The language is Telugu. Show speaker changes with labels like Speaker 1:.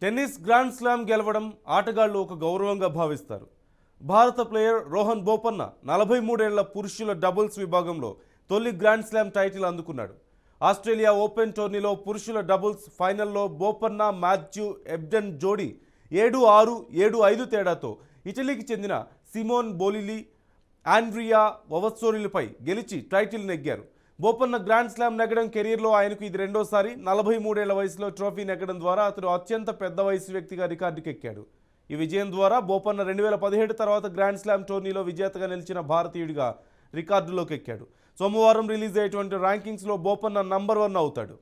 Speaker 1: టెన్నిస్ గ్రాండ్ స్లామ్ గెలవడం ఆటగాళ్లు ఒక గౌరవంగా భావిస్తారు. భారత ప్లేయర్ రోహన్ బోపన్న 43 ఏళ్ల పురుషుల డబుల్స్ విభాగంలో తొలి గ్రాండ్ స్లామ్ టైటిల్ అందుకున్నాడు. ఆస్ట్రేలియా ఓపెన్ టోర్నీలో పురుషుల డబుల్స్ ఫైనల్లో బోపన్న మాథ్యూ ఎబ్డెన్ జోడీ 7-6, 7-5 తేడాతో ఇటలీకి చెందిన సిమోన్ బోలిలీ, ఆండ్రియా వవత్సోరిలపై గెలిచి టైటిల్ నెగ్గారు. బోపన్న గ్రాండ్ స్లామ్ నెగ్గడం కెరీర్లో ఆయనకు ఇది రెండోసారి. 43 ఏళ్ల వయసులో ట్రోఫీ నెగ్గడం ద్వారా అతడు అత్యంత పెద్ద వయసు వ్యక్తిగా రికార్డుకెక్కాడు. ఈ విజయం ద్వారా బోపన్న 2017 తర్వాత గ్రాండ్ స్లామ్ టోర్నీలో విజేతగా నిలిచిన భారతీయుడిగా రికార్డులోకి ఎక్కాడు. సోమవారం రిలీజ్ అయ్యేటువంటి ర్యాంకింగ్స్లో బోపన్న నంబర్ 1 అవుతాడు.